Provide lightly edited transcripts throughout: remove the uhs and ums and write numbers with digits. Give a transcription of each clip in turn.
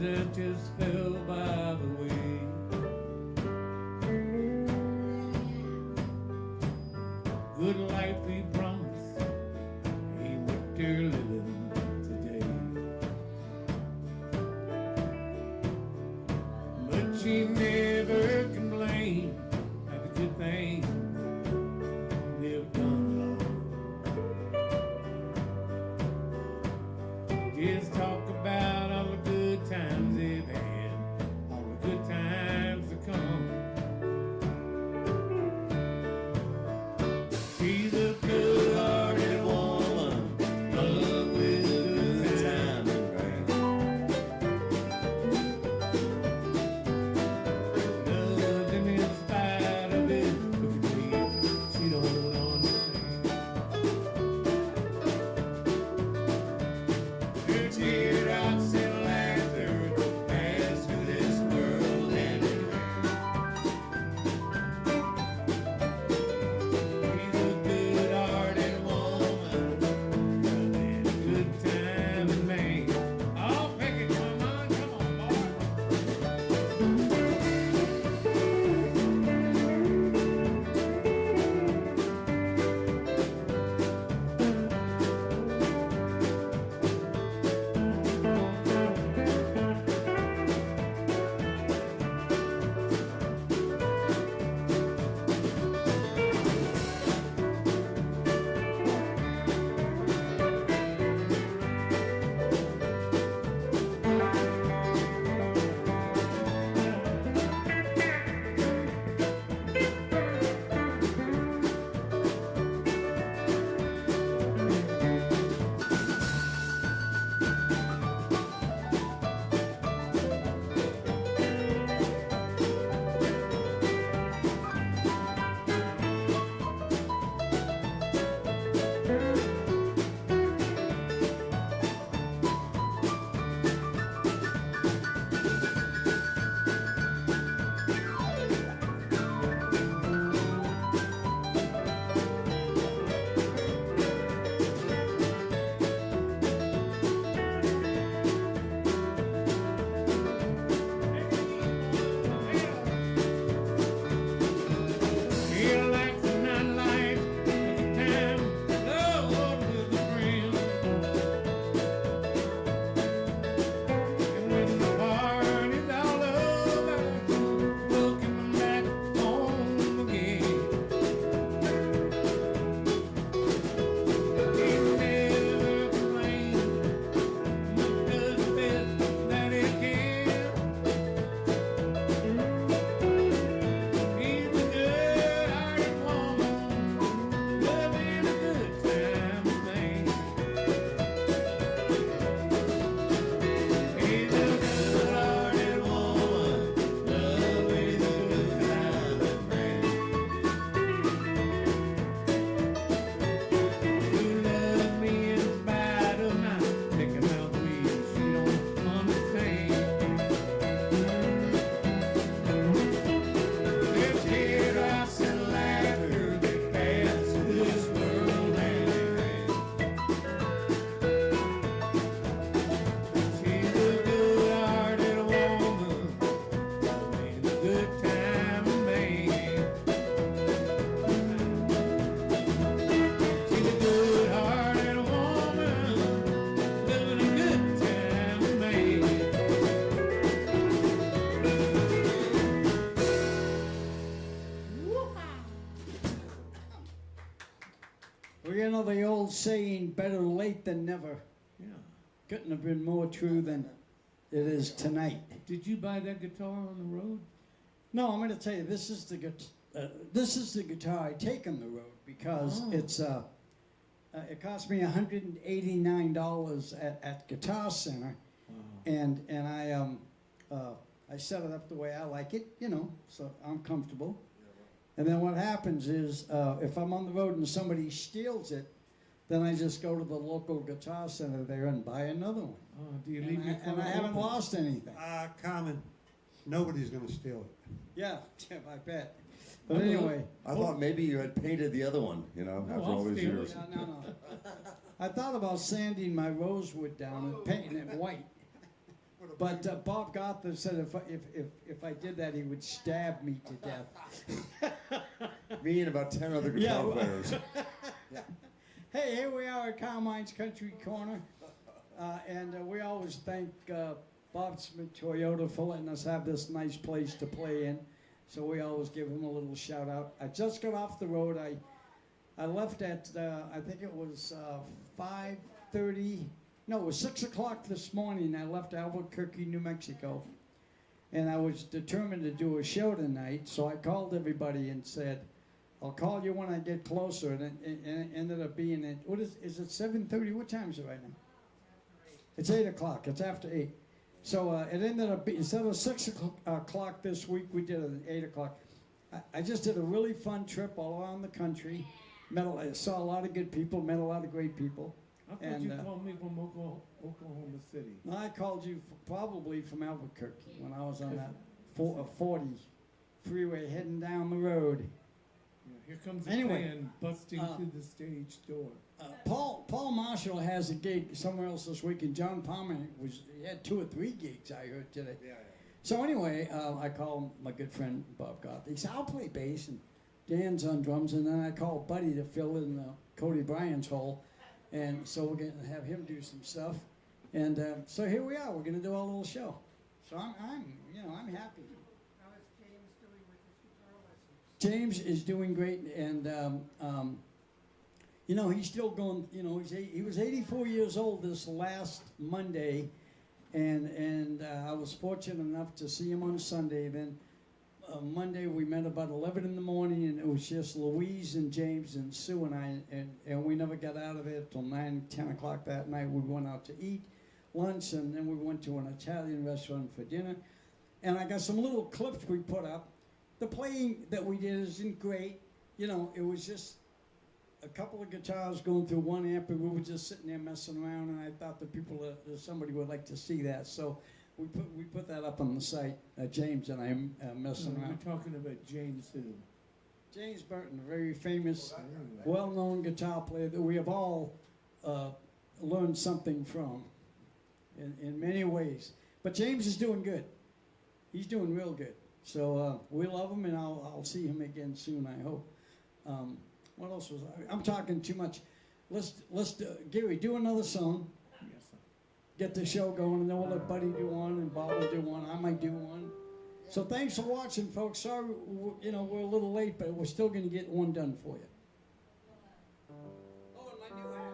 that just fell by the way. Good life we promised ain't what they're living today. But she never complained of the good things they've done, Lord. Just talk about all the good times they've had, all the good times to come. She's a good-hearted woman, love with good time and rain. Loves him in spite of it, but she don't understand. Her teardrops and laughter pass through this world hand in hand. She's a good-hearted woman, loving a good time and man. I'll pick it, come on, boy. Feel like the nightlife at the time, Lord with a friend. And when the party's all over, welcome back home again. He never complained, does the best that he can. He's a good-hearted woman, loving a good time and man. He's a good-hearted woman, loving a good time and man. You love me in spite of my Mickey Mouse ways, she don't understand. There's teardrops and laughter that pass through this world hand in hand. She's a good-hearted woman, loving a good time and man. She's a good-hearted woman, living a good time and man. Well, you know the old saying, better late than never. Yeah. Couldn't have been more true than it is tonight. Did you buy that guitar on the road? No, I'm going to tell you, this is the guitar I take on the road because Oh. it's it cost me $189 at Guitar Center, and I set it up the way I like it, you know, so I'm comfortable. And then what happens is, if I'm on the road and somebody steals it, then I just go to the local Guitar Center there and buy another one. Oh, do you leave your And car I haven't open? lost anything. Carmen, nobody's going to steal it. Yeah, I bet. But anyway, I thought maybe you had painted the other one, you know, after I'll all these steal it. years. no. I thought about sanding my rosewood down and painting it white. But Bob Gothar said if I did that, he would stab me to death. Me and about 10 other guitar players. Hey, here we are at Carmine's Country Corner, and we always thank Bob Smith Toyota for letting us have this nice place to play in. So we always give him a little shout out. I just got off the road. I left at I think it was 5:30. No, it was 6 o'clock this morning. I left Albuquerque, New Mexico, and I was determined to do a show tonight. So I called everybody and said, "I'll call you when I get closer." And it ended up being at, what is it 7:30? What time is it right now? It's 8 o'clock. It's after 8. So it ended up being, instead of 6 o'clock this week, we did it at 8 o'clock. I just did a really fun trip all around the country. I saw a lot of good people, met a lot of great people. I thought you called me from Oklahoma City. No, I called you probably from Albuquerque when I was on that 40 freeway heading down the road. Yeah, here comes a Anyway, fan busting through the stage door. Paul Marshall has a gig somewhere else this week, and John Palmer he had 2 or 3 gigs I heard today. Yeah. So anyway, I called my good friend Bob Gothar. He said, "I'll play bass," and Dan's on drums, and then I called Buddy to fill in Cody Bryant's hole, and so we're going to have him do some stuff, and so here we are. We're going to do our little show. So I'm happy. How is James doing with his guitar lessons? James is doing great, and he's still going. He was 84 years old this last Monday, and I was fortunate enough to see him on Sunday. Then Monday we met about 11 in the morning, and it was just Louise and James and Sue and I, and we never got out of there till 9, 10 o'clock that night. We went out to eat lunch, and then we went to an Italian restaurant for dinner. And I got some little clips we put up. The playing that we did isn't great. It was just a couple of guitars going through one amp, and we were just sitting there messing around, and I thought that somebody would like to see that. So we put that up on the site, James and I messing around. We're talking about James who? James Burton, a very famous, well-known guitar player that we have all learned something from in many ways. But James is doing good. He's doing real good. So we love him, and I'll see him again soon, I hope. What else was I'm talking too much. Let's Gary, do another song. Yes, sir. Get the show going, and then we'll let Buddy do one, and Bob will do one. I might do one. So thanks for watching, folks. Sorry, we're a little late, but we're still going to get one done for you. Oh, and my new hat.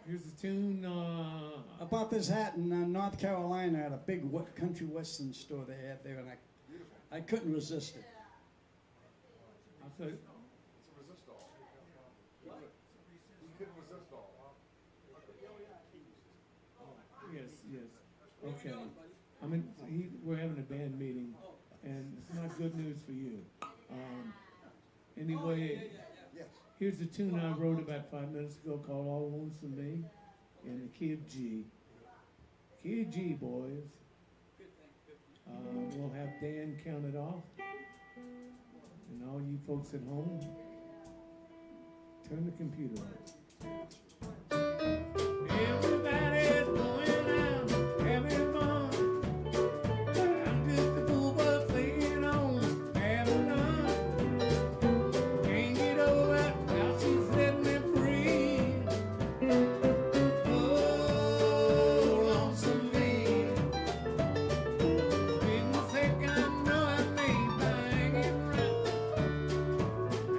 Here's a tune. I bought this hat in North Carolina at a big country western store they had there, and I couldn't resist it. I thought, yes. Okay. We're having a band meeting, and it's not good news for you. Anyway, here's a tune I wrote about 5 minutes ago called "All Lonesome Me" in the key of G. Key of G, boys. We'll have Dan count it off, and all you folks at home, turn the computer on. Everybody's going out, having fun. I'm just a fool for staying home, having none. Can't get over how she set me free. Oh, lonesome me. In a second, I know I made my hanging round.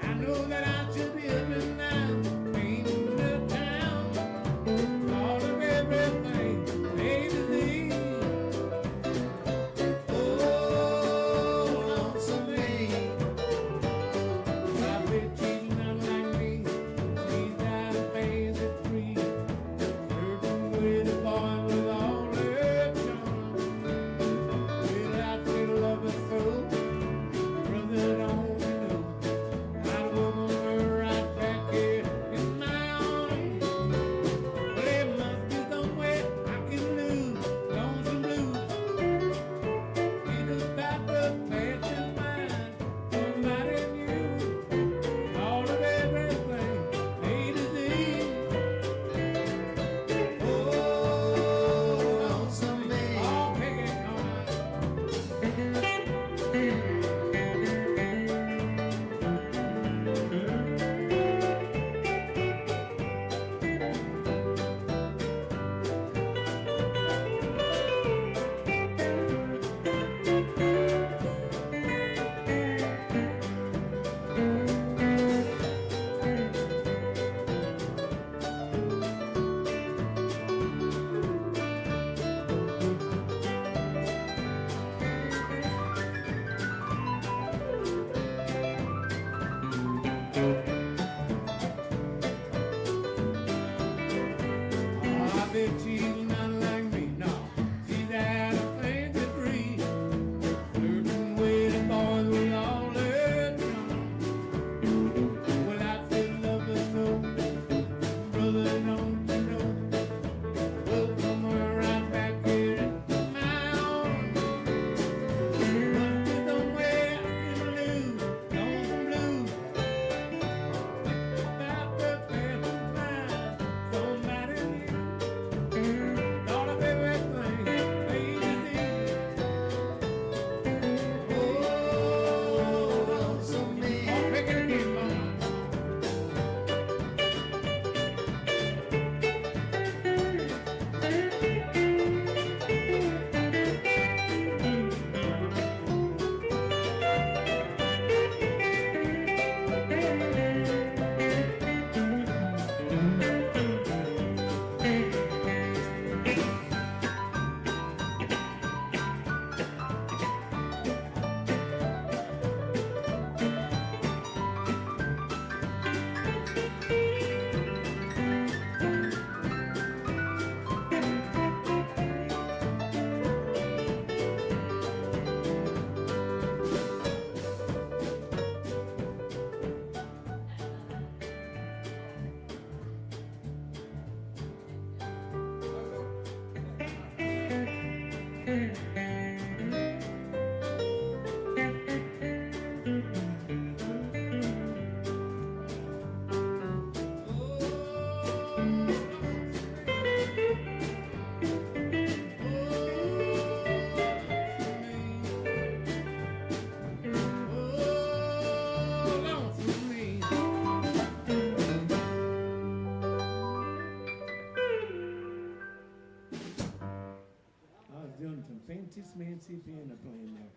I know that I should be up and down, ain't the time. faintest fancy piano playing there.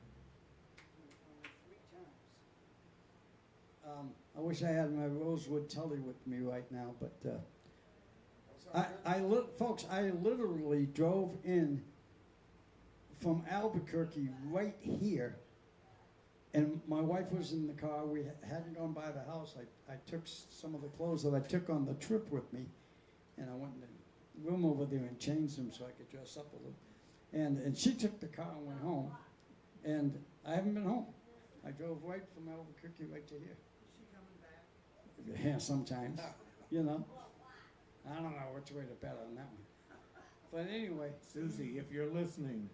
I wish I had my rosewood tully with me right now, but folks, I literally drove in from Albuquerque right here, and my wife was in the car. We hadn't gone by the house. I took some of the clothes that I took on the trip with me, and I went in the room over there and changed them so I could dress up a little. And she took the car and went home, and I haven't been home. I drove right from Albuquerque right to here. Is she coming back? Yeah, sometimes, you know. I don't know which way to bet on that one. But anyway, Susie, if you're listening,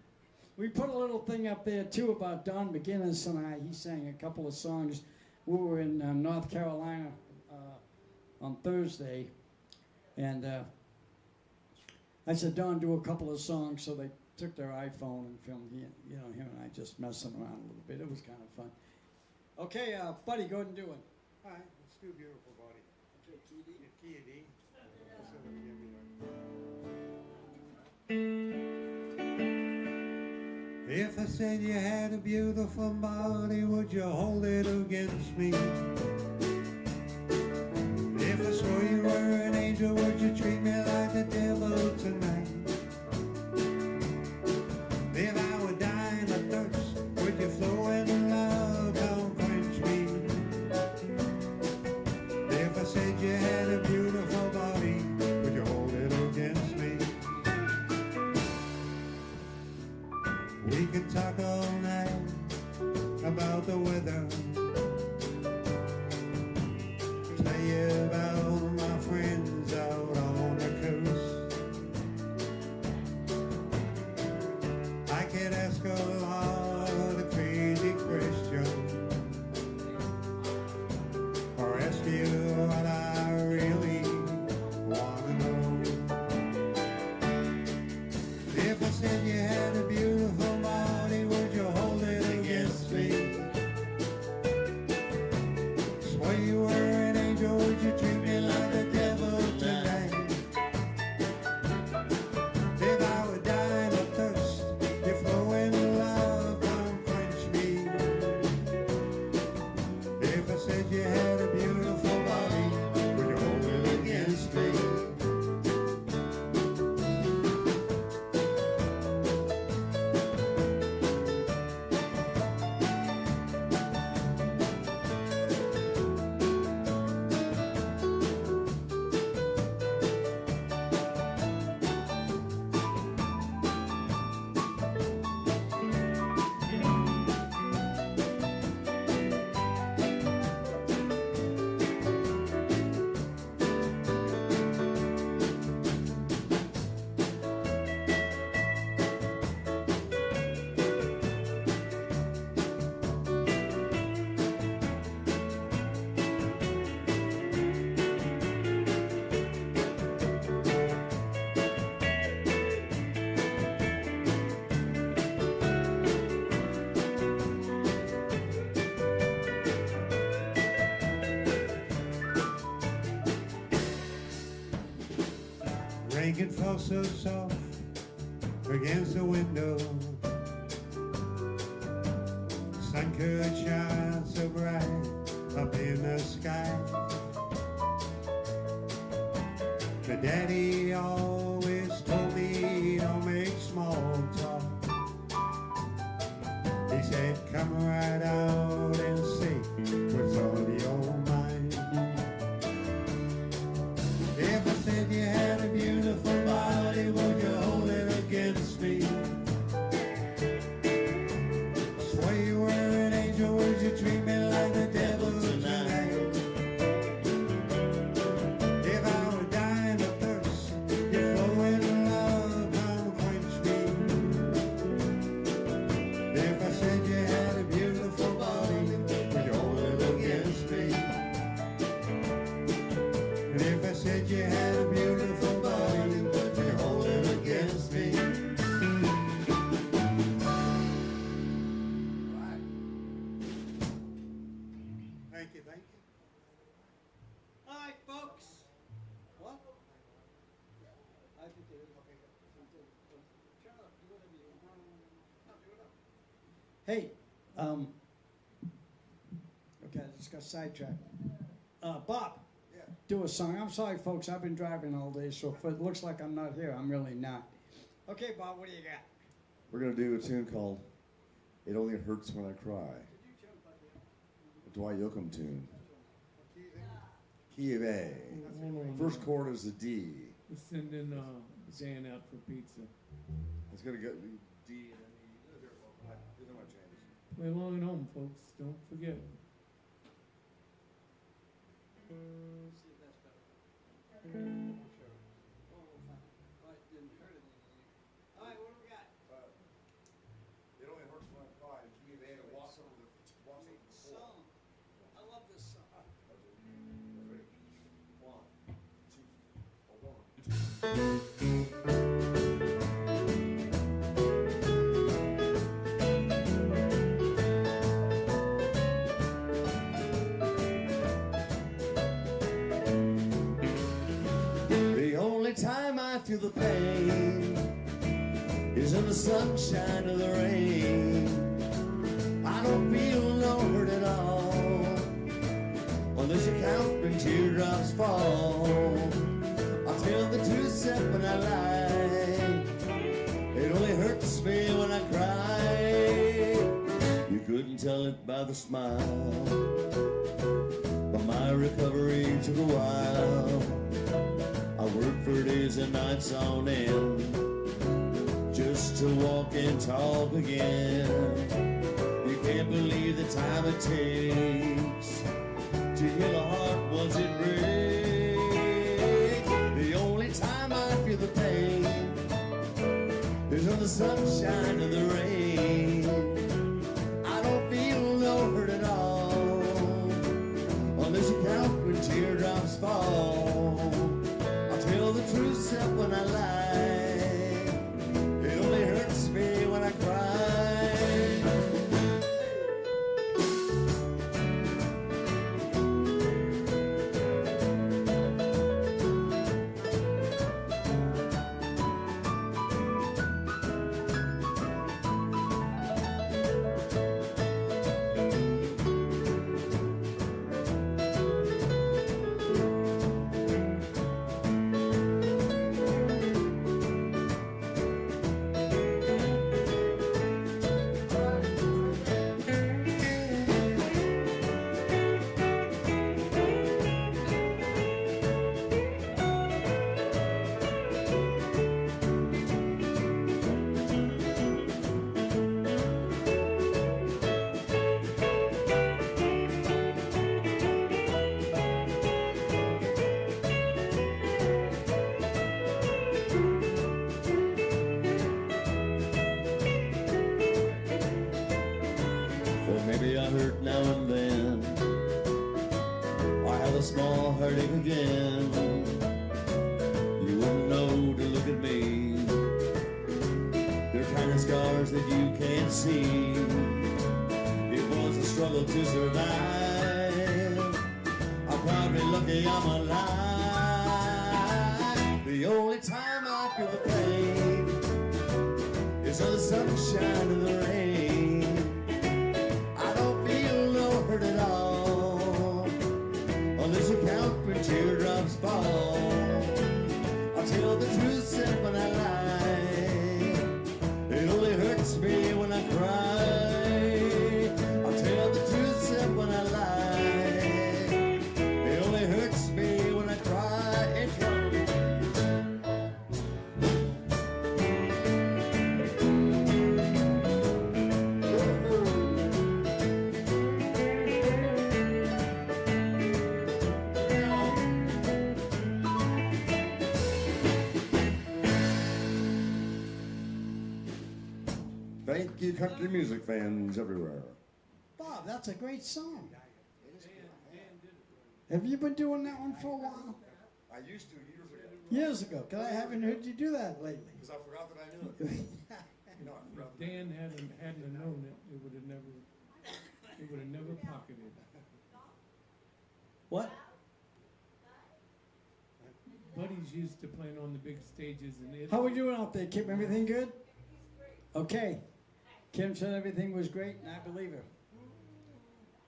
we put a little thing up there too about Don McGinnis and I. He sang a couple of songs. We were in North Carolina on Thursday, and I said, Don, do a couple of songs. So they took their iPhone and filmed him and I just messing around a little bit. It was kind of fun. Okay, buddy, go ahead and do it. All right, let's do Beautiful Body. Okay, TD. Key of D. So we give me that. If I said you had a beautiful body, would you hold it against me? If I swore you were an angel, would you treat me like the devil tonight? If I were dying of thirst, would you flow in love, don't quench me? If I said you had a beautiful body, would you hold it against me? We could talk all night about the weather, tell you about my friends out on the coast. I could ask a lot of crazy questions, or ask you what I really want to know. If I said you had a beautiful body, would you hold it against me? Swear you were an angel, would you treat me like the devil tonight? If I were dying of thirst, you flow in love, don't quench me. If I said you had a beautiful body, would you hold it against me? Rain can fall so soft against the window. Sun could shine so bright up in the sky. But Daddy always told me don't make small talk. He said come right out and say what's on your mind. If I said you had a beautiful body, would you hold it against me? Swear you were an angel, would you treat me like the devil tonight? If I were dying of thirst, you flow in love, come quench me. If I said you had a beautiful Hey, okay, I just got sidetracked. Bob, do a song. I'm sorry, folks. I've been driving all day, so if it looks like I'm not here, I'm really not. Okay, Bob, what do you got? We're going to do a tune called It Only Hurts When I Cry. A Dwight Yoakam tune. Key of A. Hold on, First chord is the D. We're sending Dan out for pizza. It's going to go D and then E. They're not changes. Play along at home, folks. Don't forget. See if that's better. Sure. Oh, fine. Well, it didn't hurt anything. All right, what do we got? It only hurts when I cry. Key of A to walk over the floor. Song. I love this song. Ready? 1, 2, 1, 2. The only time I feel the pain is in the sunshine or the rain. I don't feel no hurt at all unless you count when teardrops fall. I'll tell the truth except when I lie. It only hurts me when I cry. You couldn't tell it by the smile, but my recovery took a while. I worked for days and nights on end just to walk and talk again. You can't believe the time it takes to heal a heart once it breaks. The only time I feel the pain is in the sunshine and the rain. I don't feel no hurt at all unless you count when teardrops fall. I'll tell the truth except when I lie. It only hurts me when I cry. Maybe I hurt now and then, or have a small heartache again. You wouldn't know to look at me. They're kind of scars that you can't see. It was a struggle to survive. I'm probably lucky I'm alive. The only time I feel the pain is in the sunshine and the rain. Hurt at all unless you count when teardrops fall. I'll tell the truth except when I lie. It only hurts me when I cry. I'll tell the truth except when I lie. It only hurts me when I cry. It's Thank you, country music fans everywhere. Bob, that's a great song. Have you been doing that one for a while? I used to years ago. Years ago, because I haven't heard you do that lately. Because I forgot that I knew it. You know, I If forgot. Dan hadn't known it, it would have never pocketed. What? Buddy's used to playing on the big stages and it. How we doing out there, Kip? Everything good? Okay. Kim said everything was great, and I believe her.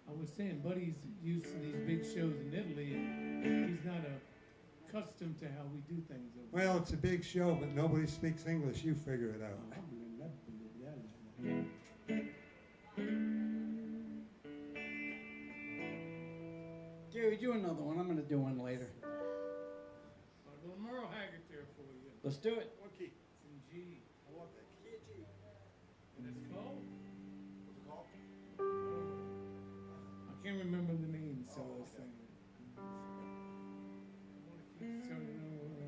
I was saying, Buddy's used to these big shows in Italy, and he's not accustomed to how we do things over there. Well, it's a big show, but nobody speaks English. You figure it out. Gary, do another one. I'm going to do one later. A little Merle Haggard there for you. Let's do it. What key? It's in G. I want that key. And it's called? What's it called? I can't remember the name, so I was saying it. I want to keep turning over.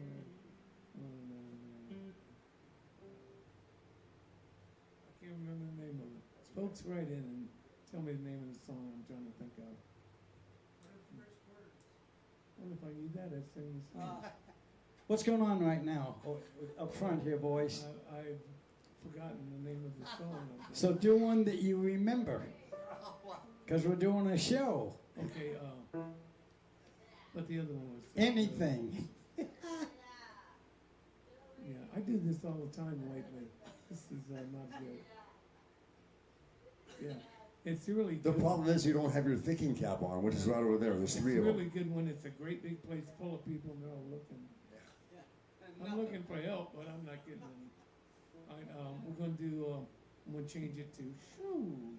I can't remember the name of it. Folks, write in and tell me the name of the song I'm trying to think of. Well, if I knew that, I'd sing the song. What's going on right now? Oh, up front here, boys. I've forgotten the name of the song. So do one that you remember. Because we're doing a show. Okay, but the other one was... Anything. Yeah, I do this all the time lately. This is not good. Yeah, it's really The good. problem is you don't have your thinking cap on, which is right over there. There's It's three of them. really good when it's a great big place full of people and they're all looking. I'm looking for help, but I'm not getting any. All right, we're gonna do, I'm gonna change it to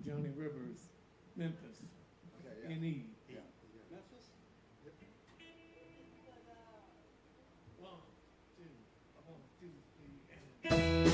Johnny Rivers, Memphis, N.E. Memphis? One, two, and...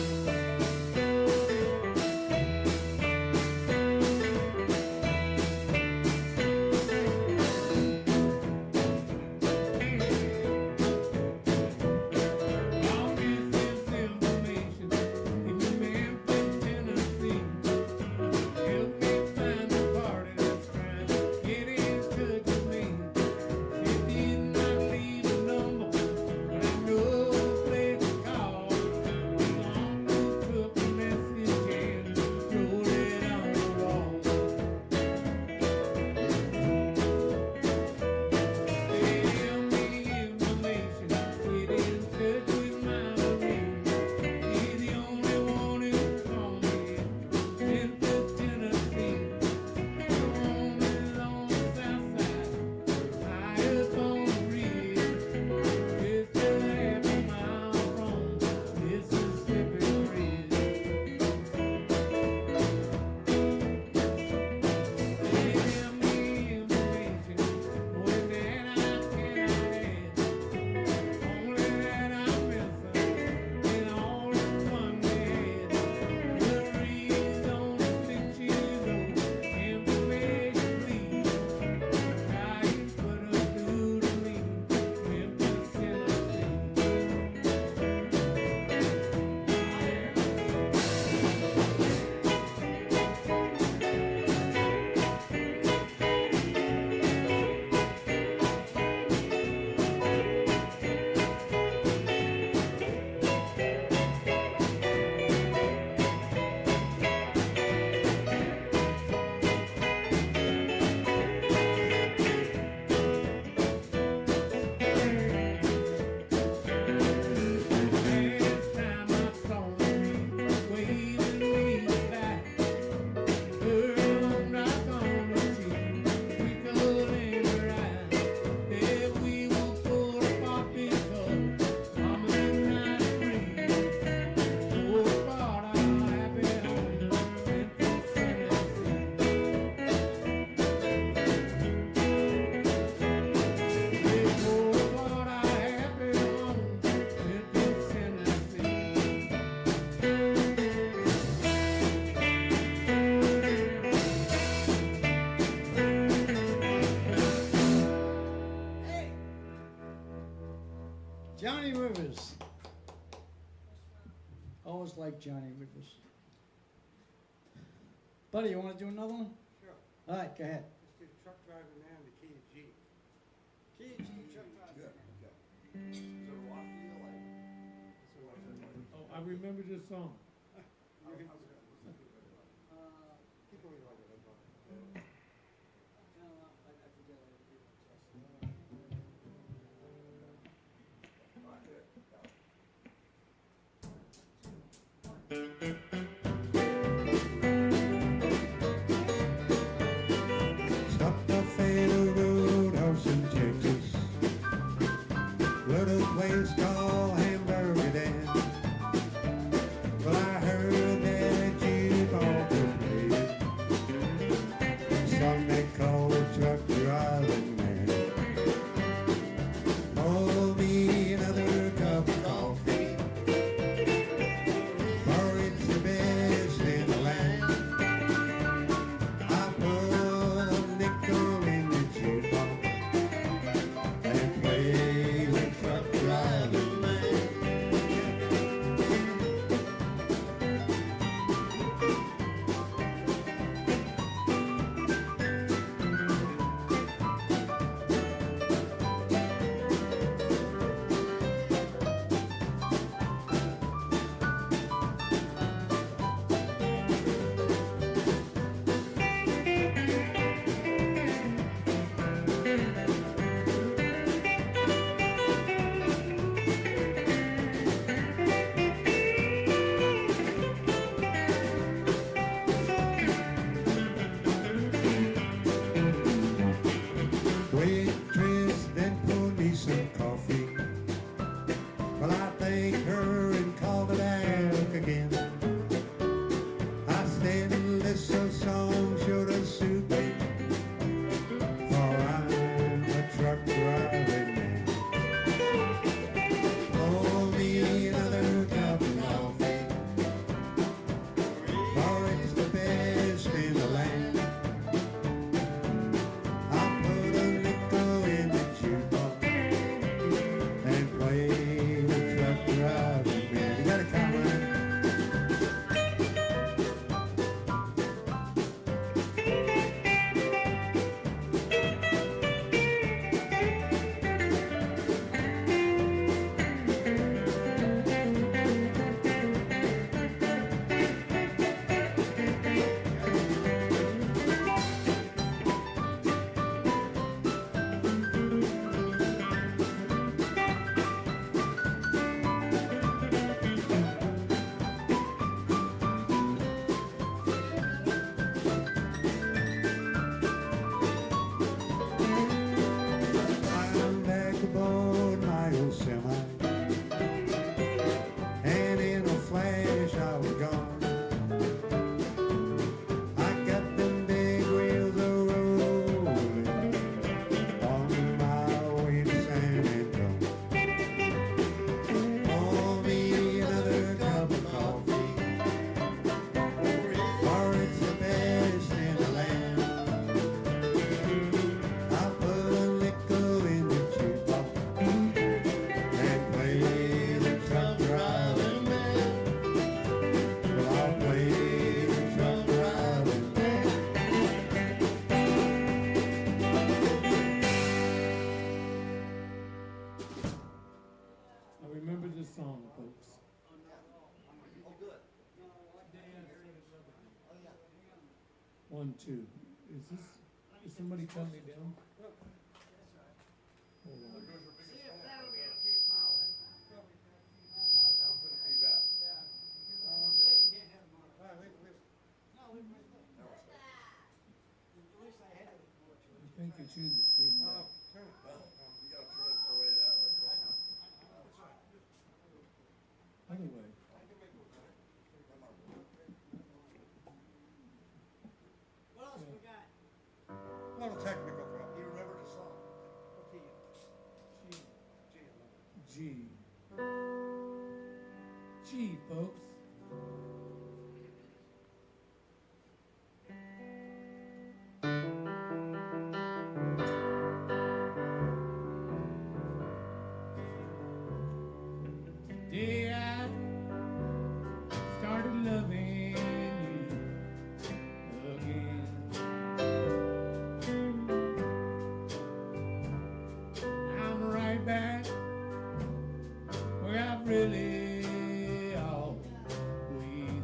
Johnny Rivers. Always like Johnny Rivers. Buddy, you want to do another one? Sure. All right, go ahead. Let's do Truck Driver Man, the Key to G. Key to G, truck driver. Oh, I remember this song. Keep going like that. 1, 2. Is somebody coming down? Hold on. See if that'll be okay for you, buddy. How's the feedback? Yeah. You said you can't have them on. No, leave them right there. At least I had it more to I think it's you that's feeding back. Well, you gotta turn it away that way. Other way. What else we got? Little technical problem. He remembered his song. What key? G. G, folks. Today I started loving you again. I'm right back where I've really always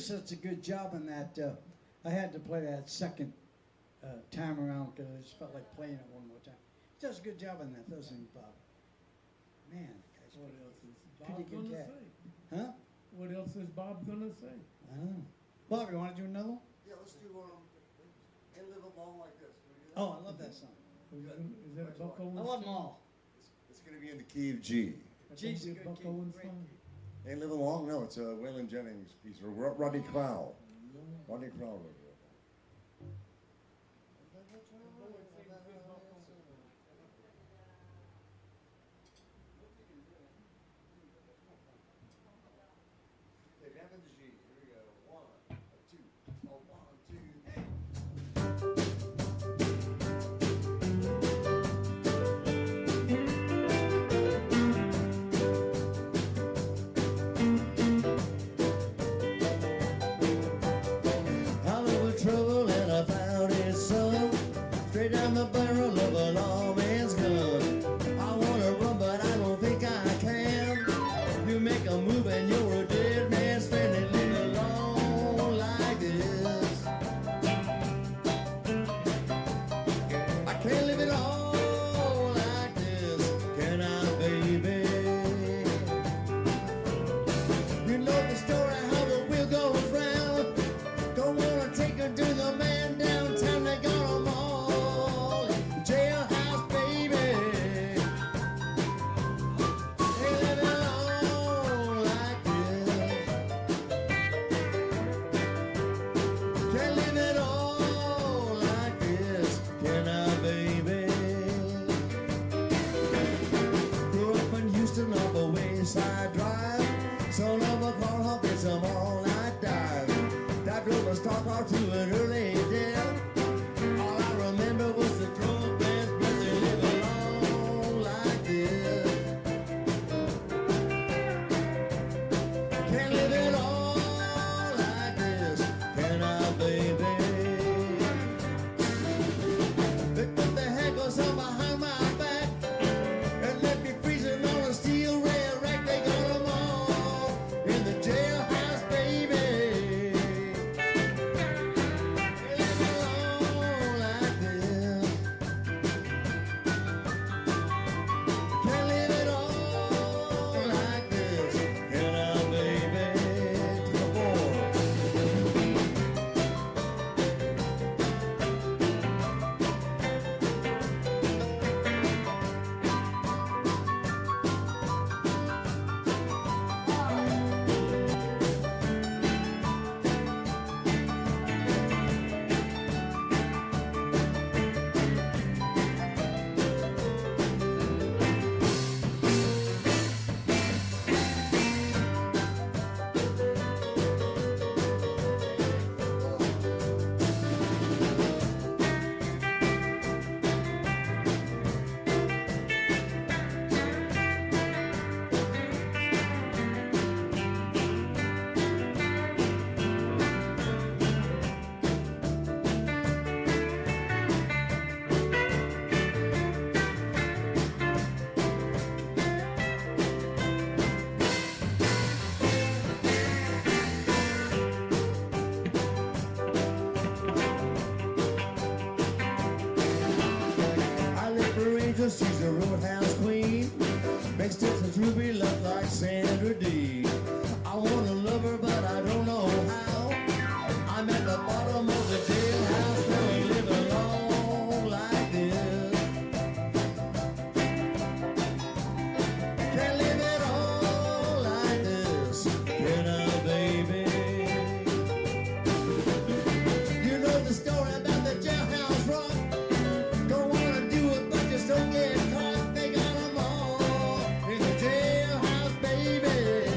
such a good job in that. I had to play that second time around because I just felt like playing it one more time. He does a good job in that, doesn't he, Bob? Man, the guy's What pretty- else is pretty Bob good gonna cat. say? Huh? What else is Bob gonna say? I don't know. Bob, you want to do another one? Yeah, let's do, and live along like this. Can we do that? Oh, I love that song. Is that a Buck Owens? I love them song? all. It's gonna be in the key of G. That G's don't a be good Buck key, Owens great song? Ain't Living Long? No, it's a Waylon Jennings piece, or Rodney Crowell. Rodney Crowell wrote it. Okay, down to the G. Here we go. 1, 2, oh, 1, 2, 3. I looked with trouble and I found his son, straight down the barrel of a lawman's gun. I wanna run, but I don't think I can. You make a move and you're a dead man's friend, and live along like this. I can't live it all like this, can I, baby? You know the story, how the wheel goes round. Don't wanna take her to the man downtown. They got 'em all in the jailhouse, baby. They live it all like this. Can't live it all like this, can I, baby? Grew up in Houston up a Wayside Drive. Son of a car hop, it's some all-night dive. That drove a star car to an early death. All I remember was the drunk man's breath. They live along like this. Can't live it all like this, can I, baby? They put the handcuffs on behind my back and let me freezing on a steel rail rack. They got 'em all in the jailhouse, baby. They live along like this. Can't live it all like this, can I, baby? To the board. I live for Angel, she's a roadhouse queen. Makes Texas Ruby look like Sandra Dee. I wanna love her, but I don't know how. I'm at the bottom of the jailhouse, now we live along like this. Can't live it all like this, can I, baby? You know the story about the jailhouse rock. Don't wanna do it, but just don't get caught. They got 'em all in the jailhouse, baby.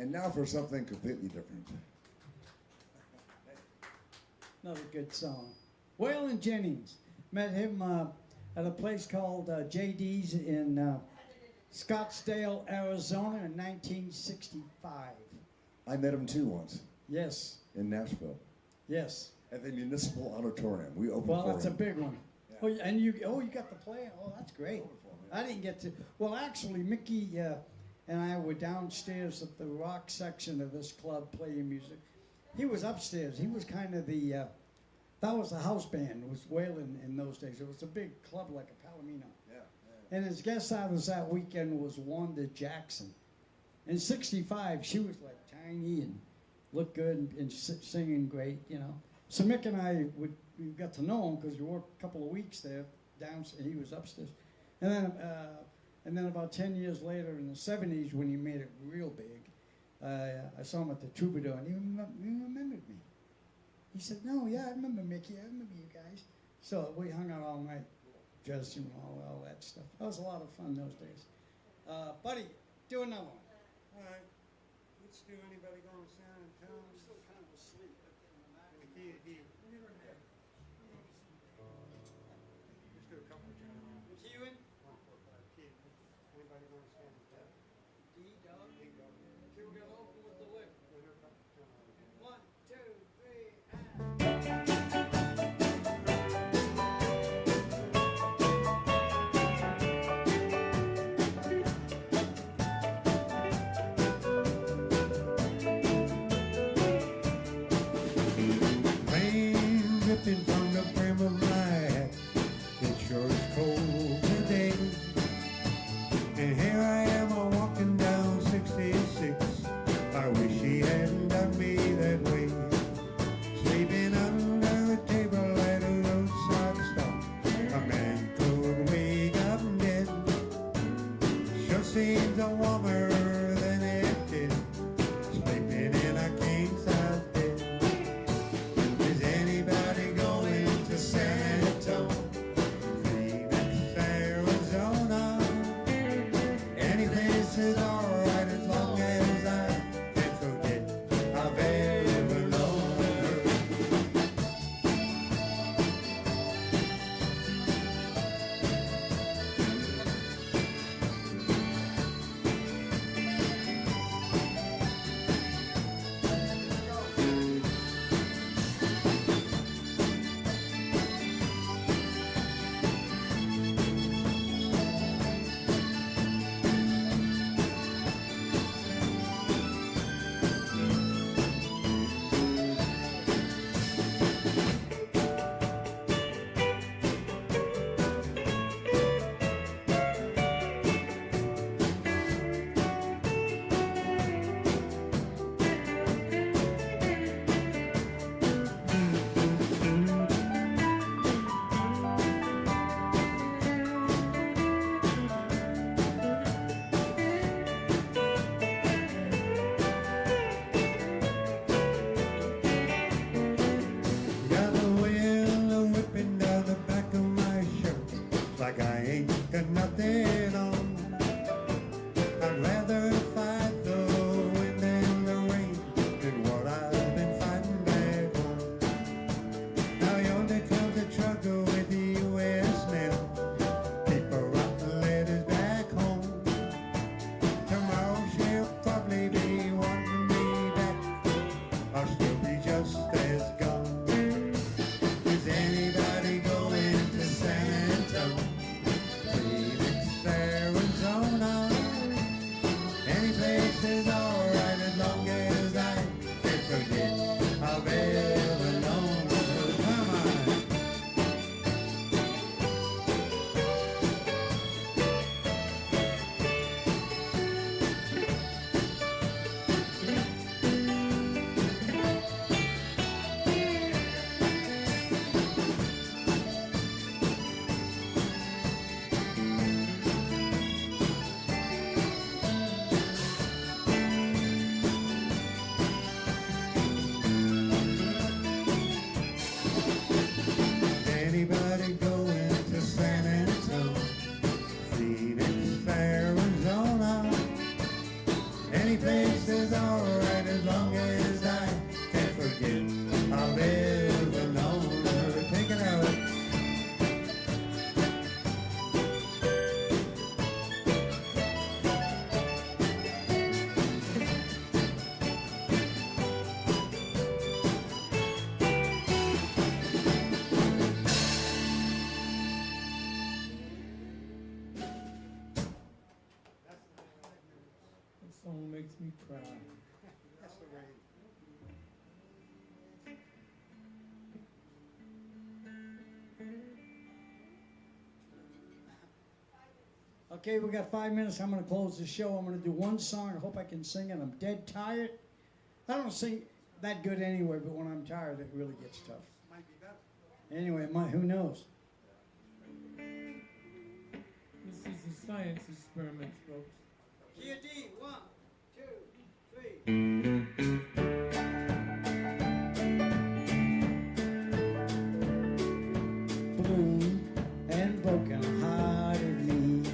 And now for something completely different. Another good song. Waylon Jennings. Met him at a place called JD's in Scottsdale, Arizona in 1965. I met him too once Yes, in Nashville yes. at the Municipal Auditorium. We opened Well, for that's a him. big one. Yeah. Oh, and you got to play? Oh, that's great. Opened for him, yeah. I didn't get to. Well, actually, Mickey and I were downstairs at the rock section of this club playing music. He was upstairs. He was kind of the. That was the house band. It was Waylon in those days. It was a big club like a Palomino. Yeah. And his guest artist that weekend was Wanda Jackson. In '65, she was like tiny and looked good and singing great, you know. So Mick and I we got to know him because we worked a couple of weeks there downstairs. He was upstairs, and then about 10 years later, in the '70s, when he made it real big, I saw him at the Troubadour, and he remembered me. He said, "No, yeah, I remember Mickey. I remember you guys." So we hung out all night, dressing and all that stuff. That was a lot of fun those days. Buddy, do another one. All right, let's do Anybody Gonna Sound in Town. I'm still kind of asleep. The key to D. Just do a couple of times. Key in? 1, 4, 5, key. Anybody Gonna Stand in Town? D, dog. D, go. Okay, we're gonna open with the lip. We'll do a couple of times. 1, 2, 3, and. Rain dripping from the brim of my hat. It sure is cold today. And here I am walking down 66. I wish he hadn't done me that way. Sleeping under the table at a roadside stop. A man could wake up dead. Sure seems a warmer than it did. Sleeping in a king size bed. Is anybody going to San Antonio? Phoenix, Arizona. Any place is alright as long as I can forget I've ever known her. makes me cry. That's the way. Okay, we got 5 minutes. I'm going to close the show. I'm going to do one song. I hope I can sing it. I'm dead tired. I don't sing that good anyway, but when I'm tired, it really gets tough. Might be better. Anyway, who knows? This is a science experiment, folks. Key of D, 1, 2, 3. Blue and broken-heartedly,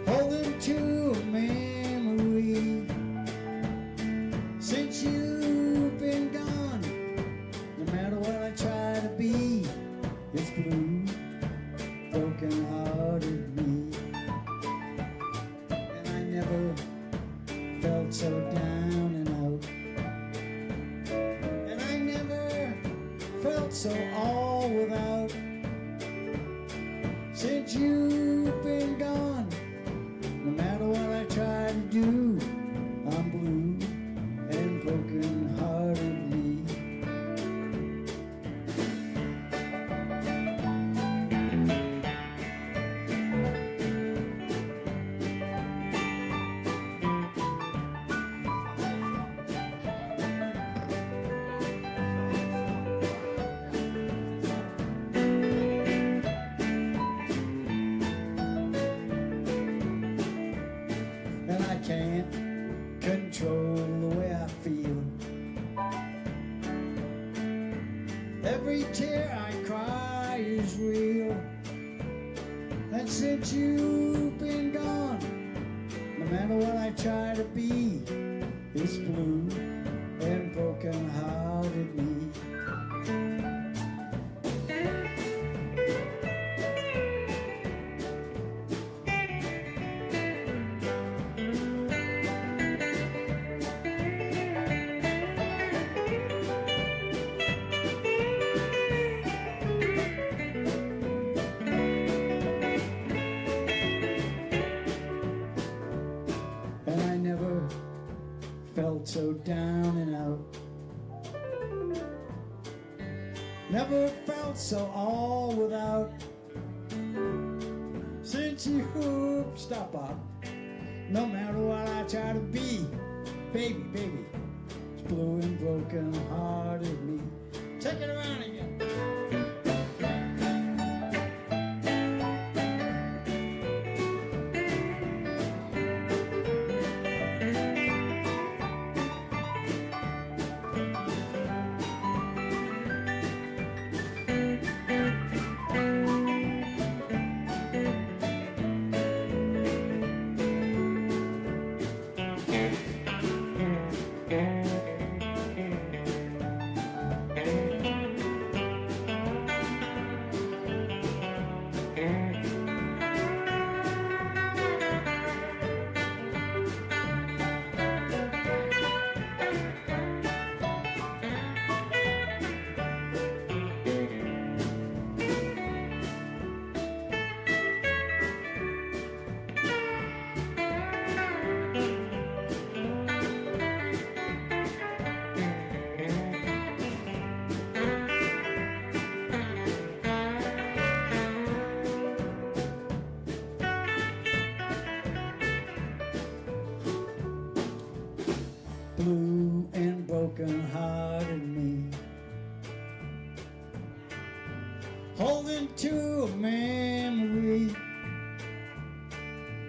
holding to a memory. Since you've been gone, no matter what I try to be, it's blue, broken-hearted me. And I never felt so down and out. And I never felt so all without. Since you've been gone, no matter what I try to do, I'm blue and broken-hearted me. And I can't control the way I feel. Every tear I cry is real. And since you've been gone, no matter what I try to be, it's blue and broken-hearted me. And I never felt so down and out. Never felt so all without. Since you stop up, no matter what I try to be, baby, baby, it's blue and broken-hearted me. Take it around again. Blue and broken-hearted me, holding to a memory.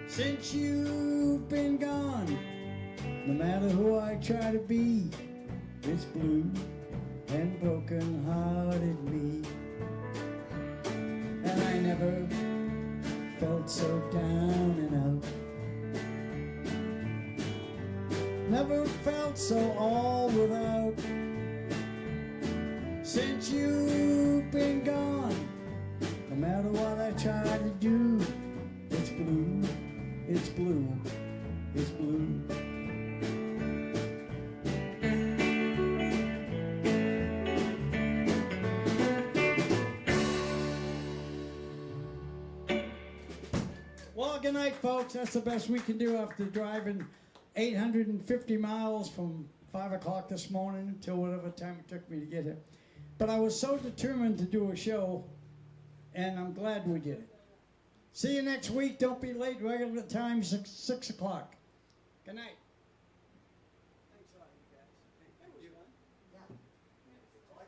Since you've been gone, no matter who I try to be, it's blue and broken-hearted me. And I never felt so down and out. Never felt so all without. Since you've been gone, no matter what I try to do, it's blue, it's blue, it's blue. Well, good night, folks. That's the best we can do after driving 850 miles from 5 o'clock this morning until whatever time it took me to get here. But I was so determined to do a show, and I'm glad we did it. See you next week. Don't be late. Regular time, 6 o'clock. Good night.